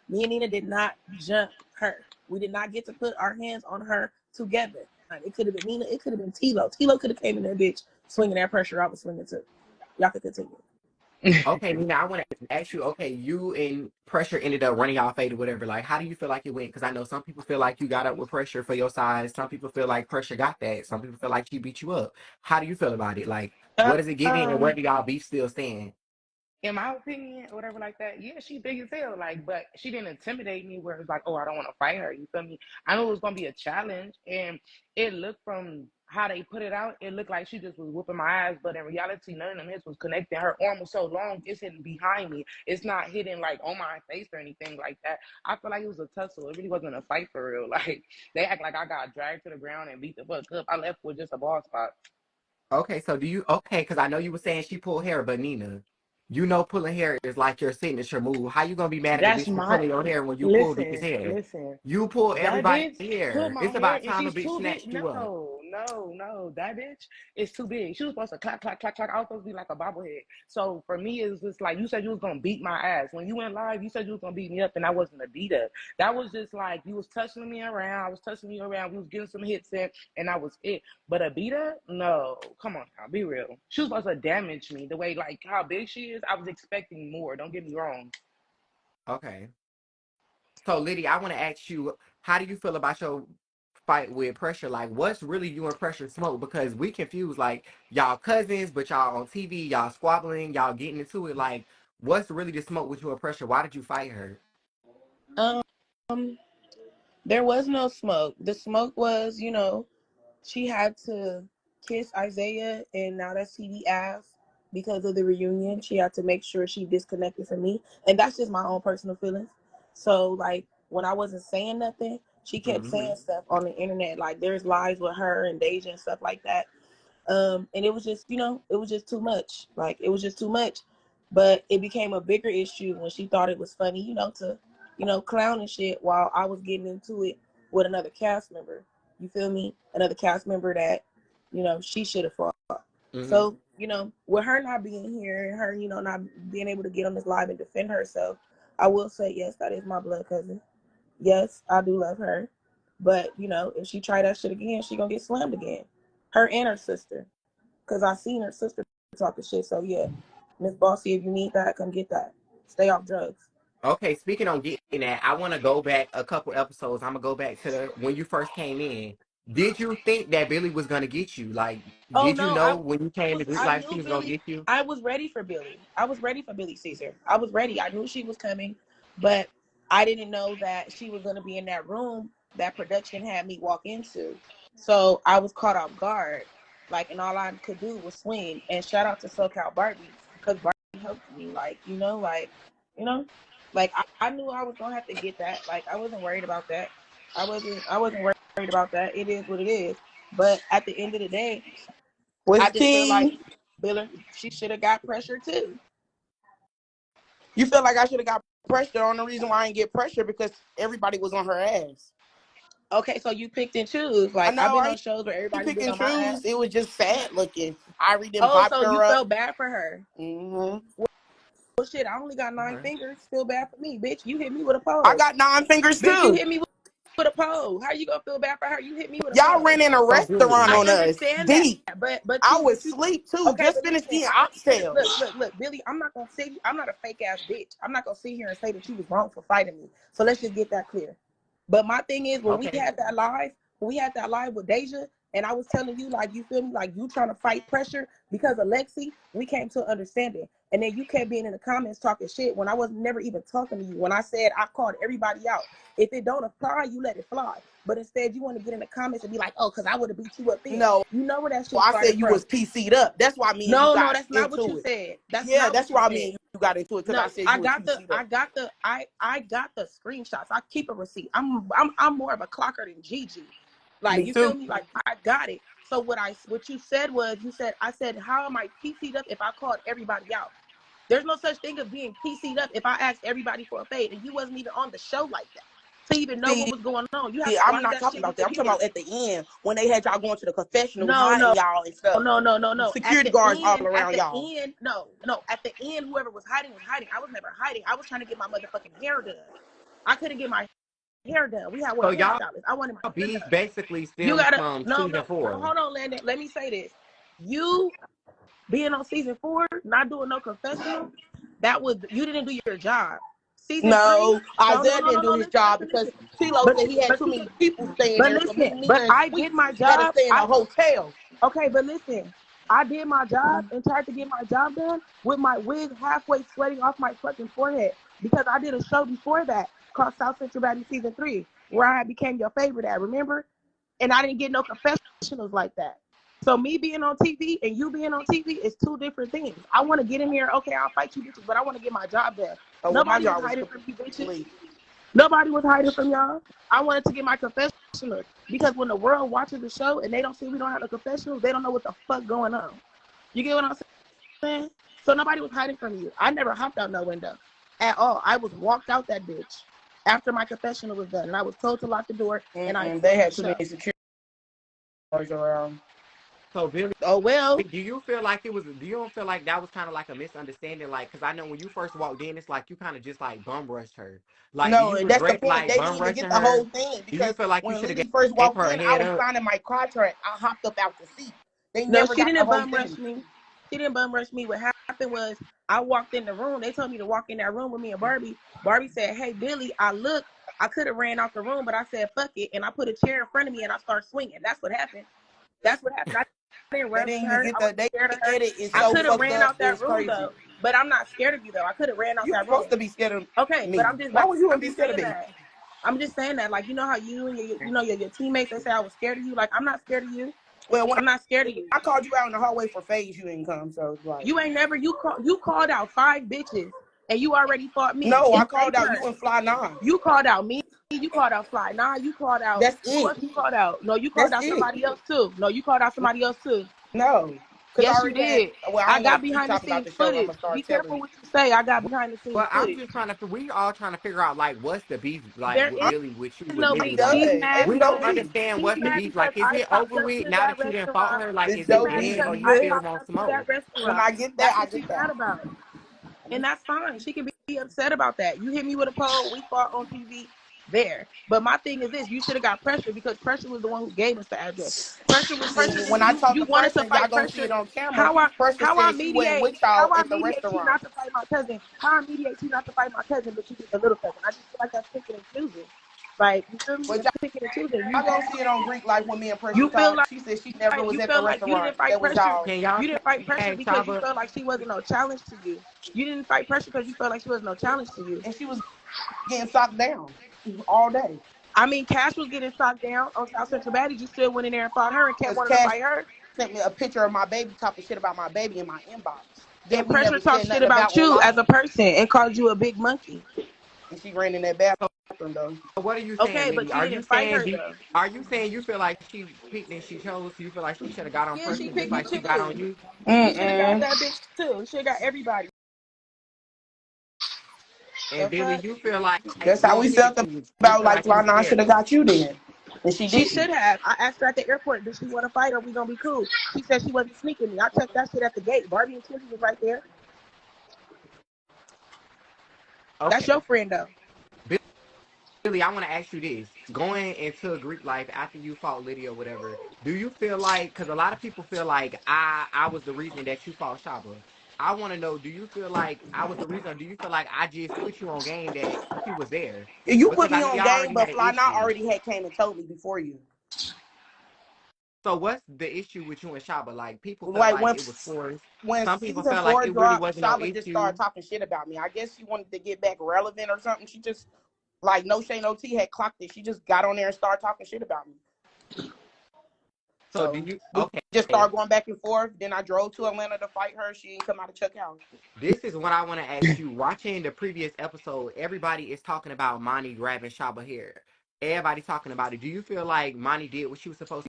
Me and Nina did not jump her. We did not get to put our hands on her together. Like, it could have been Nina. It could have been Tilo. Tilo could have came in there, bitch, swinging that pressure I was swinging too. Y'all could continue. Okay, Nina, I want to ask you, okay, you and Pressure ended up running y'all fade or whatever. Like, how do you feel like it went? Because I know some people feel like you got up with Pressure for your size. Some people feel like Pressure got that. Some people feel like she beat you up. How do you feel about it? Like, what does it give you and where do y'all beef still stand? In my opinion, or whatever like that, yeah, she big as hell. Like, but she didn't intimidate me where it's like, oh, I don't want to fight her. You feel me? I knew it was gonna be a challenge, and it looked from how they put it out, it looked like she just was whooping my ass. But in reality, none of them hits was connecting. Her arm was so long, it's hitting behind me. It's not hitting like on my face or anything like that. I feel like it was a tussle. It really wasn't a fight for real. Like they act like I got dragged to the ground and beat the fuck up. I left with just a ball spot. Okay, so do you, okay, because I know you were saying she pulled hair, but Nina, you know pulling hair is like your signature move. How you gonna be mad at the That's bitch for my pulling your hair when you pull bitch's listen, hair? listen. You pull That everybody's bitch put hair. my It's hair, about and time a she's bitch too big. snatched you up. No. That bitch is too big. She was supposed to clap, clap, clap, clap. I was supposed to be like a bobblehead. So for me, it's just like you said you was gonna beat my ass. When you went live, you said you was gonna beat me up, and I wasn't a beater. That was just like you was touching me around. I was touching you around. We was getting some hits in, and that was it. But a beater, no. Come on now, be real. She was supposed to damage me the way like how big she is. I was expecting more. Don't get me wrong. Okay. So Liddy, I want to ask you, how do you feel about your fight with Pressure? Like, what's really you and Pressure smoke? Because we confused, like, y'all cousins, but y'all on TV, y'all squabbling, y'all getting into it. Like, what's really the smoke with you and Pressure? Why did you fight her? Um, there was no smoke. The smoke was, she had to kiss Isaiah, and now that's TV ass because of the reunion. She had to make sure she disconnected from me, and that's just my own personal feelings. So, like, when I wasn't saying nothing, she kept Mm-hmm. saying stuff on the internet, like there's lies with her and Deja and stuff like that. And it was just, it was just too much. Like, it was just too much. But it became a bigger issue when she thought it was funny, to, clown and shit while I was getting into it with another cast member. You feel me? Another cast member that, she should have fought. Mm-hmm. So, with her not being here and her, not being able to get on this live and defend herself, I will say, yes, that is my blood cousin. Yes, I do love her. But, if she try that shit again, she gonna get slammed again. Her and her sister. Because I seen her sister talking shit. So, yeah, Miss Bossy, if you need that, come get that. Stay off drugs. Okay, speaking on getting that, I want to go back a couple episodes. I'm gonna go back to when you first came in. Did you think that Billy was gonna get you? Like, Oh, did you no, know when you came to Group I Life knew she was gonna Billy. get you? I was ready for Billy. I was ready for Billy Caesar. I was ready. I knew she was coming, but I didn't know that she was going to be in that room that production had me walk into. So I was caught off guard. Like, and all I could do was swing. And shout out to SoCal Barbie, because Barbie helped me. Like, you know, like I knew I was gonna have to get that. Like, I wasn't worried about that. I wasn't worried about that. It is what it is. But at the end of the day, I Was just feel like T? Biller, she should have got pressure too. You feel like I should have got pressure? The only reason why I didn't get pressure because everybody was on her ass. Okay, so you picked and choose. I Like, I've know been I on shows where ain't everybody's pick been and on my ass. choose. It was just sad looking. Irie didn't Oh, pop so you her up. felt bad for her. Hmm. Well, shit, I only got 9 Okay. fingers. Feel bad for me, bitch. You hit me with a I pole. got 9 fingers Bitch, you too. hit me with a pole. How you gonna feel bad for her? You hit me with a Y'all ran pole. in a So restaurant Billy, I on us. understand that, Deep. but I you, was asleep too. okay, Just but finished listen, getting look, oxtails. Billy. I'm not gonna say I'm not a fake ass bitch. I'm not gonna sit here and say that you was wrong for fighting me. So let's just get that clear. But my thing is, okay. when we had that live with Deja, and I was telling you, like, you feel me, like you trying to fight pressure because of Lexi, we came to an understanding. And then you kept being in the comments talking shit when I was never even talking to you. When I said I called everybody out, if it don't apply, you let it fly. But instead, you want to get in the comments and be like, oh, because I would have beat you up then. No, You know where that shit I said started you from. was PC'd up. That's why me and you No, got that's not what you into it. said. That's Yeah, not what that's you why me said. and you got into it because I No, said I you was got the PC'd I up. got the I got the screenshots. I keep a receipt. I'm more of a clocker than Gigi. Like, Me you feel too. me? Like, I got it. So what you said was, I said, how am I PC'd up if I called everybody out? There's no such thing as being PC'd up if I asked everybody for a fade and you wasn't even on the show like that to even know what See, was going on. You have to I'm watch not that talking shit about with that. the I'm talking about viewers. at the end when they had y'all going to the confessionals, No, hiding no, y'all and stuff. no. At Security the guards all end, around y'all. no. At the end, whoever was hiding was hiding. I was never hiding. I was trying to get my motherfucking hair done. I couldn't get my hair done. We had So one y'all hairstylist. I wanted my hair beef done. basically You stems gotta from no, season 4. hold on, Landon. Let me say this. You being on season 4, not doing no confessional, that was you didn't do your job. Season 3, No, Isaiah didn't do his job because listen. Tilo But said he had but too you many can, people staying but there, so me, listen, Mia, but and I did Sweet my had to job. stay in a hotel. Okay, but listen, I did my job and tried to get my job done with my wig halfway sweating off my fucking forehead because I did a show before that called South Central Valley Season 3 where I became your favorite at, remember? And I didn't get no confessionals like that. So me being on TV and you being on TV is two different things. I want to get in here, okay, I'll fight you bitches, but I want to get my job done. Oh, well, my Nobody was job was hiding from you bitches. complete. Nobody was hiding from y'all. I wanted to get my confessionals because when the world watches the show and they don't see we don't have no confessionals, they don't know what the fuck going on. You get what I'm saying? So nobody was hiding from you. I never hopped out no window at all. I was walked out that bitch after my confessional was done, and I was told to lock the door. And they had too many security guards around. So Billy, oh well. do you feel like it was? Do you don't feel like that was kind of like a misunderstanding? Like, because I know when you first walked in, it's like you kind of just like bum rushed her. Like, do No, you and that's the regret point. like They bum didn't even rushing get the her? whole thing Do you because feel like you when should have Liddy first gave walked her a in, I head was up? signing my contract. I hopped up out the seat. They No, never she got the didn't whole bum thing. rush me. She didn't bum rush me. What happened was I walked in the room. They told me to walk in that room with me and Barbie. Barbie said, "Hey, Billy, I could have ran out the room, but I said, fuck it. And I put a chair in front of me and I started swinging. That's what happened. That's what happened. I didn't They rush didn't even her. get I the. wasn't They scared of her. edit is I so could have fucked ran up. out that It's room, crazy. though. But I'm not scared of you, though. I could have ran out You that room. supposed to be scared of Okay, me. but I'm just Why would you I'm be just scared of saying me? that. I'm just saying that. Like, you know how you and your teammates, they say I was scared of you. Like, I'm not scared of you. Well, when I'm not scared of you. I called you out in the hallway for phase, you didn't come. So it's like, You ain't never you called out 5 bitches and you already fought me. no, I It's their called out you turn. and Fly Nine. You called out me. You called out Fly. Nah, you called out That's who it. else you called out? No, you called That's out it. somebody else too. No, you called out somebody else too. No, because I Yes, you already had. did. Well, I I don't want got to keep behind the talking about scenes the show. I'm footage. gonna start Be careful telling. what you say. I got behind the scenes Well, I'm footage. just trying to. We all trying to figure out like what's the beef like There with is Billy with you with no Liddy. beef. Does. She's Like mad It's we no don't because beef. understand she's what's the mad beef. because Like, is I it popped over up with to now that that you didn't fought restaurant. her? Like, It's is She's it no mad beef. in or because you I But still popped want up to smoke? that when restaurant. I get that, That's I what get she's that. mad about. And that's fine. She can be upset about that. You hit me with a pole. We fought on TV there. But my thing is this: you should have got Pressure because Pressure was the one who gave us the address. Pressure When didn't. I You talked to wanted to Pressure, y'all fight gonna see Pressure. it on camera. How I Pressure how I said she went mediate? with y'all How I at the mediate you restaurant. not to fight my cousin? How I mediate you not to fight my cousin, but you get the little cousin? I just feel like that's picking and choosing. Like, you feel me? But That's picking and choosing. y'all gonna see it on Greek Life when me and Pressure You feel talk. like She said she never was you at the felt like you restaurant. didn't fight That was Pressure. y'all. Can y'all You didn't fight Pressure hey because you Chaba? felt like she wasn't no challenge to you. You didn't fight Pressure because you felt like she was no challenge to you. And she was getting socked down all day. I mean, Cash was getting socked down on South Central Baddies. You still went in there and fought her and kept Because wanting to Cash fight her. sent me a picture of my baby talking shit about my baby in my inbox. And That we Pressure never talked said shit nothing about about you as online. a person and called you a big monkey. And she ran in that bathroom though. What are you saying, Okay, Liddy? but you didn't fight her though. Are you saying you feel like she picked and she chose? You feel like she should have got on Yeah, she Pressure just picked you like she got on too. you? You should have got Mm-mm. that bitch too. You should have got everybody. And The Billy, fuck? you feel like That's how we'll we kick it felt to you. You about feel like like she Fly was Nine should scared. have got you then. And she She didn't. should have. I asked her at the airport, does she want to fight or we gonna be cool? She said she wasn't sneaking me. I checked that shit at the gate. Barbie and Twizzy was right there. That's Okay. your friend though. Billy, I want to ask you this. Going into Greek life after you fought Liddy or whatever, do you feel like, because a lot of people feel like I was the reason that you fought Shaba. I want to know, do you feel like I was the reason, or do you feel like I just put you on game that she was there? You put Because I me know on y'all game, already had but an Fly Nine issue. already had came and told me before you. So what's the issue with you and Shaba? Like, people felt Like like it was forced. when Some people season felt like 4 it really dropped, wasn't no Shaba just issue. started talking shit about me. I guess she wanted to get back relevant or something. She just like No Shane No T had clocked it. She just got on there and started talking shit about me. So do So you, we okay. just started going back and forth. Then I drove to Atlanta to fight her. She didn't come out of Chuck House. This is what I want to ask you. Watching the previous episode, everybody is talking about Monty grabbing Shaba hair. Everybody's talking about it. Do you feel like Monty did what she was supposed